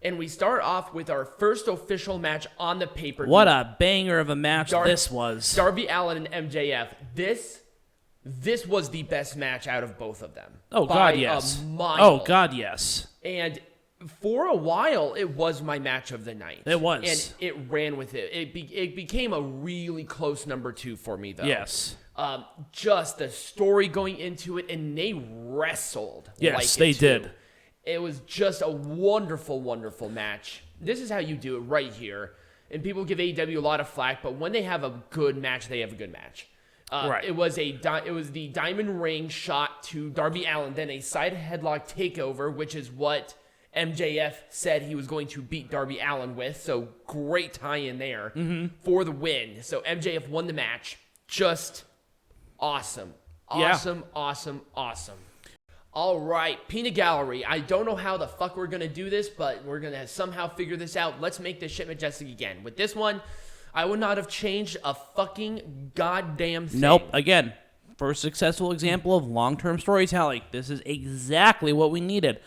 And we start off with our first official match on the pay-per-view. What a banger of a match this was. Darby Allin and MJF. This was the best match out of both of them. Oh, God, yes. A mile. Oh, God, yes. And for a while, it was my match of the night. It was. And it ran with it. It became a really close number 2 for me, though. Yes. Just the story going into it, and they wrestled. Yes, like they did. It was just a wonderful, wonderful match. This is how you do it right here. And people give AEW a lot of flack, but when they have a good match, they have a good match. Right. It was the diamond ring shot to Darby Allin, then a side headlock takeover, which is what MJF said he was going to beat Darby Allin with. So great tie-in there for the win. So MJF won the match. Just awesome. Awesome, awesome, awesome. All right, Peanut Gallery. I don't know how the fuck we're going to do this, but we're going to somehow figure this out. Let's make this shit majestic again. With this one, I would not have changed a fucking goddamn thing. Nope. Again, first successful example of long-term storytelling. This is exactly what we needed.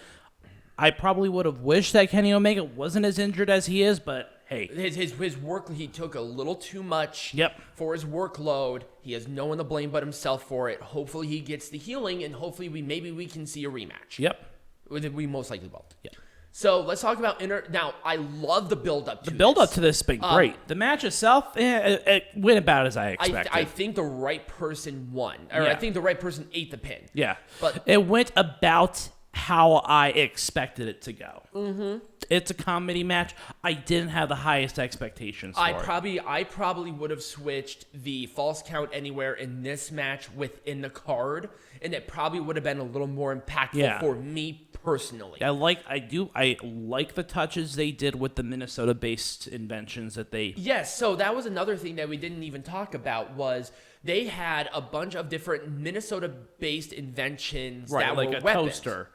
I probably would have wished that Kenny Omega wasn't as injured as he is, but hey. His work, he took a little too much for his workload. He has no one to blame but himself for it. Hopefully he gets the healing, and hopefully we can see a rematch. Yep. We most likely will. Yep. So let's talk about Now, I love the build-up to this. The build-up to this has been great. The match itself, it went about as I expected. I think the right person won. Or I think the right person ate the pin. Yeah. But it went about how I expected it to go. Mm-hmm. It's a comedy match. I didn't have the highest expectations for it. I probably would have switched the false count anywhere in this match within the card, and it probably would have been a little more impactful for me personally. I like the touches they did with the Minnesota-based inventions that they... Yes, so that was another thing that we didn't even talk about was they had a bunch of different Minnesota-based inventions that like were a weapons. Toaster.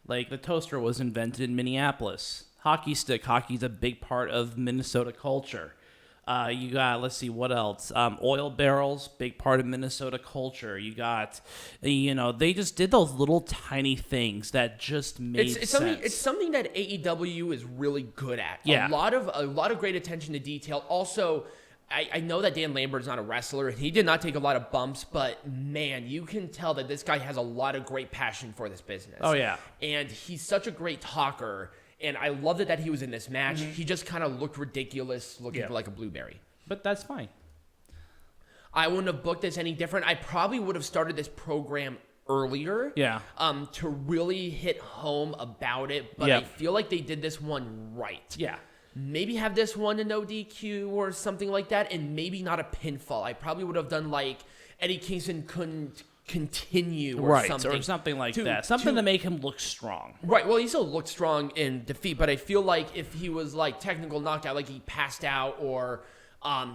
Like the toaster was invented in Minneapolis. Hockey stick. Hockey's a big part of Minnesota culture. You got, let's see, what else? Oil barrels, big part of Minnesota culture. You got, they just did those little tiny things that just made sense. It's something that AEW is really good at. Yeah. A lot of great attention to detail. Also, I know that Dan Lambert's not a wrestler, and he did not take a lot of bumps, but man, you can tell that this guy has a lot of great passion for this business. Oh, yeah. And he's such a great talker, and I loved it that he was in this match. Mm-hmm. He just kind of looked ridiculous, looking like a blueberry. But that's fine. I wouldn't have booked this any different. I probably would have started this program earlier to really hit home about it, but I feel like they did this one right. Yeah. Maybe have this one a no DQ or something like that, and maybe not a pinfall. I probably would have done like Eddie Kingston couldn't continue or something. Or something like that. Something to make him look strong. Right. Well, he still looked strong in defeat, but I feel like if he was like technical knockout, like he passed out or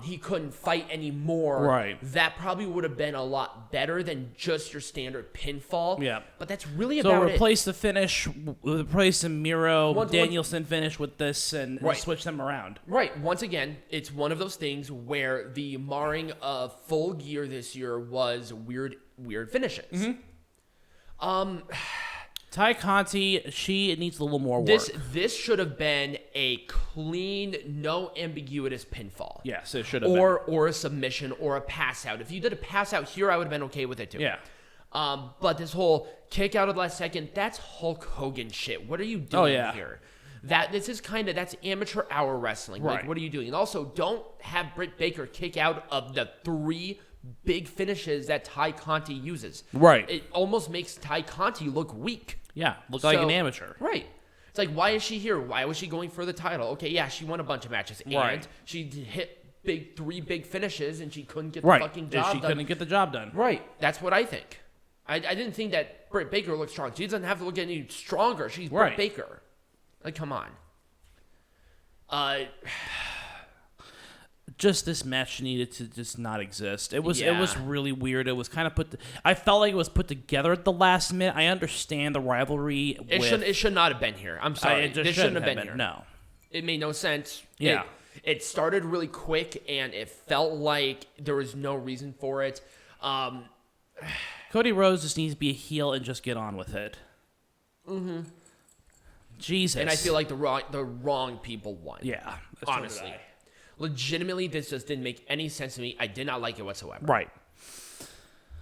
he couldn't fight anymore, that probably would have been a lot better than just your standard pinfall. Yeah. But that's really about it. So replace the Miro, Danielson finish with this and switch them around. Right. Once again, it's one of those things where the marring of Full Gear this year was weird finishes. Mm-hmm. Ty Conti, she needs a little more work. This should have been a clean, no ambiguous pinfall. Yes, it should have been. Or a submission or a pass out. If you did a pass out here, I would have been okay with it too. Yeah. But this whole kick out at the last second, that's Hulk Hogan shit. What are you doing here? That's amateur hour wrestling. Right. Like, what are you doing? And also, don't have Britt Baker kick out of the 3 big finishes that Ty Conti uses. Right. It almost makes Ty Conti look weak. Yeah, look like an amateur. Right. It's like, why is she here? Why was she going for the title? Okay, yeah, she won a bunch of matches. And she hit 3 big finishes, and she couldn't get the fucking job done. She couldn't get the job done. Right. That's what I think. I didn't think that Britt Baker looked strong. She doesn't have to look any stronger. She's Britt Baker. Like, come on. Just this match needed to just not exist. It was really weird. It was kind of I felt like it was put together at the last minute. I understand the rivalry. It should not have been here. I'm sorry. This shouldn't have been here. No. It made no sense. Yeah. It started really quick, and it felt like there was no reason for it. Cody Rhodes just needs to be a heel and just get on with it. Mm-hmm. Jesus. And I feel like the wrong people won. Yeah. Honestly. Legitimately, this just didn't make any sense to me. I did not like it whatsoever. Right.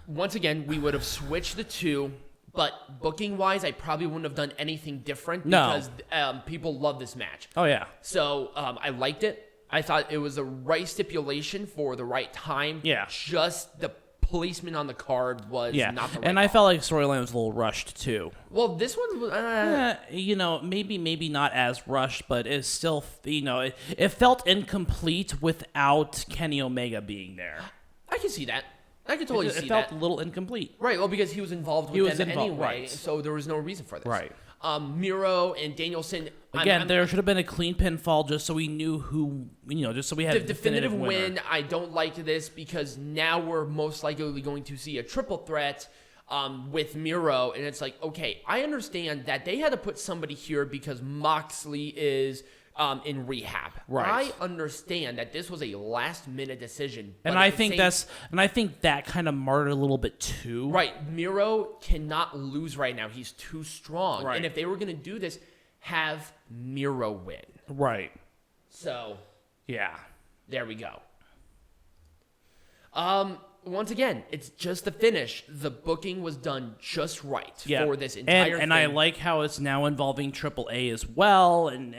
Once again, we would have switched the two, but booking-wise, I probably wouldn't have done anything different because people love this match. Oh, yeah. So I liked it. I thought it was the right stipulation for the right time. Yeah. Just the placement on the card was not the right and I call. felt like storyline was a little rushed, too. Well, this one was... maybe not as rushed, but it's still, it felt incomplete without Kenny Omega being there. I can see that. I can totally see that. It felt a little incomplete. Right, well, because he was involved with them anyway, so there was no reason for this. Right. Miro and Danielson... Again, there should have been a clean pinfall just so we knew who, just so we had a definitive winner. win. I don't like this because now we're most likely going to see a triple threat with Miro, and it's like, okay, I understand that they had to put somebody here because Moxley is in rehab. Right. I understand that this was a last-minute decision, and I think that kind of marred a little bit too. Right, Miro cannot lose right now. He's too strong, right. And if they were going to do this, have Miro win. Right. So, yeah, there we go. Once again, it's just the finish. The booking was done just right for this entire thing. And I like how it's now involving AAA as well, and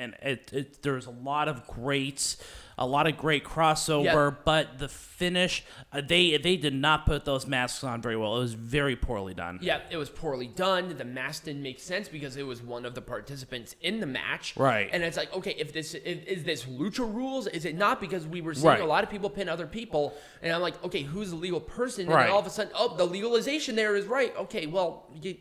there's a lot of great crossover, but the finish, they did not put those masks on very well. It was very poorly done. Yeah, it was poorly done. The mask didn't make sense because it was one of the participants in the match. Right. And it's like, okay, is this Lucha rules? Is it not? Because we were seeing a lot of people pin other people, and I'm like, okay, who's the legal person? And then all of a sudden, the legalization there is right. Okay, well, you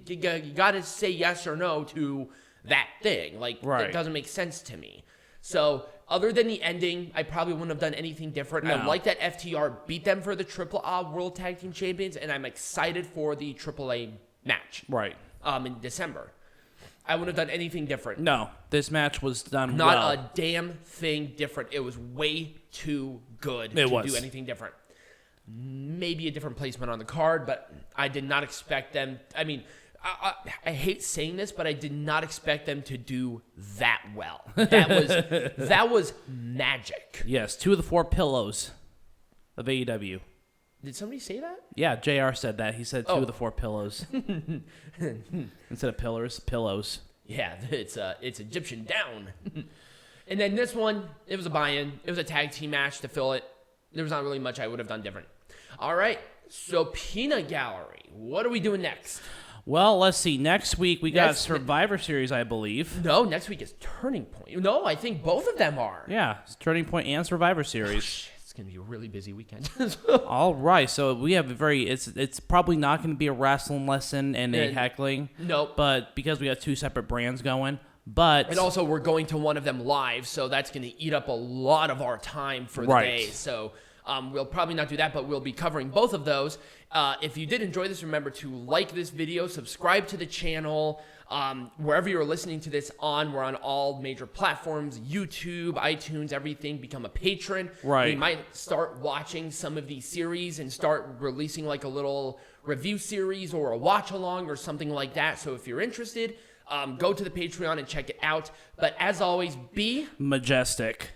got to say yes or no to that thing. Like, it doesn't make sense to me. So, other than the ending, I probably wouldn't have done anything different. No. I like that FTR beat them for the AAA World Tag Team Champions, and I'm excited for the AAA match. Right. In December. I wouldn't have done anything different. No, this match was done Not well. a damn thing different. It was way too good to do anything different. Maybe a different placement on the card, but I did not expect them. I mean, I hate saying this, but I did not expect them to do that well. That was magic. Yes, 2 of the 4 pillows of AEW. Did somebody say that? Yeah, JR said that. He said 2 of the 4 pillows. Instead of pillars, pillows. Yeah, it's Egyptian down. And then this one, it was a buy-in. It was a tag team match to fill it. There was not really much I would have done different. All right, so Peanut Gallery. What are we doing next? Well, let's see. Next week, we got Survivor Series, I believe. No, next week is Turning Point. No, I think both of them are. Yeah, it's Turning Point and Survivor Series. It's going to be a really busy weekend. All right, so we have it's probably not going to be a wrestling lesson and a heckling. Nope. But because we got 2 separate brands going. And also, we're going to one of them live, so that's going to eat up a lot of our time for the day. So we'll probably not do that, but we'll be covering both of those. If you did enjoy this, remember to like this video, subscribe to the channel. Wherever you're listening to this on, we're on all major platforms, YouTube, iTunes, everything. Become a patron. Right. We might start watching some of these series and start releasing like a little review series or a watch along or something like that. So if you're interested, go to the Patreon and check it out. But as always, be majestic.